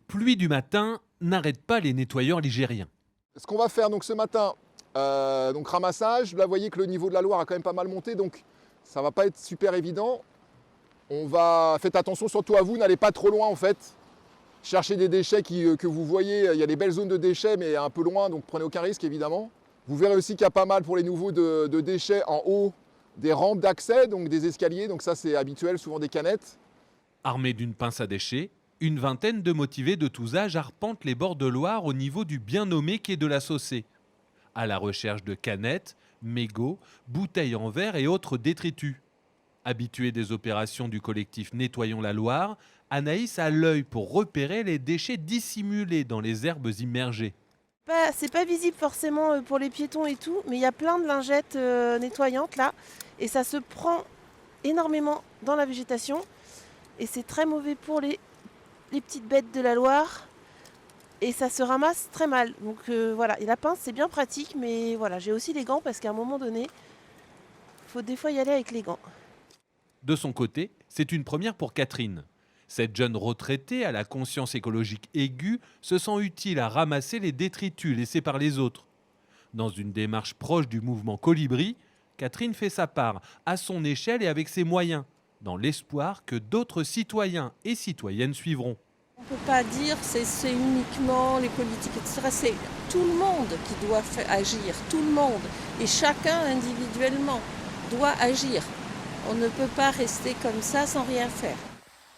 Pluie du matin n'arrête pas les nettoyeurs ligériens. Ce qu'on va faire donc ce matin, donc ramassage. Là, vous voyez que le niveau de la Loire a quand même pas mal monté, donc ça va pas être super évident. Faites attention surtout à vous, n'allez pas trop loin en fait. Cherchez des déchets que vous voyez, il y a des belles zones de déchets mais un peu loin, donc prenez aucun risque évidemment. Vous verrez aussi qu'il y a pas mal pour les nouveaux de déchets en haut, des rampes d'accès, donc des escaliers, donc ça c'est habituel, souvent des canettes. Armés d'une pince à déchets, une vingtaine de motivés de tous âges arpentent les bords de Loire au niveau du bien nommé quai de la Saussée, à la recherche de canettes, mégots, bouteilles en verre et autres détritus. Habituée des opérations du collectif Nettoyons la Loire, Anaïs a l'œil pour repérer les déchets dissimulés dans les herbes immergées. C'est pas visible forcément pour les piétons et tout, mais il y a plein de lingettes nettoyantes là, et ça se prend énormément dans la végétation, et c'est très mauvais pour les petites bêtes de la Loire, et ça se ramasse très mal. Donc voilà, et la pince c'est bien pratique, mais voilà, j'ai aussi les gants parce qu'à un moment donné, il faut des fois y aller avec les gants. De son côté, c'est une première pour Catherine. Cette jeune retraitée à la conscience écologique aiguë se sent utile à ramasser les détritus laissés par les autres. Dans une démarche proche du mouvement Colibri, Catherine fait sa part, à son échelle et avec ses moyens, dans l'espoir que d'autres citoyens et citoyennes suivront. On ne peut pas dire que c'est uniquement les politiques, etc. C'est tout le monde qui doit agir, tout le monde. Et chacun individuellement doit agir. On ne peut pas rester comme ça sans rien faire.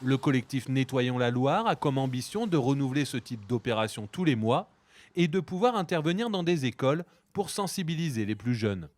Le collectif Nettoyons la Loire a comme ambition de renouveler ce type d'opération tous les mois et de pouvoir intervenir dans des écoles pour sensibiliser les plus jeunes.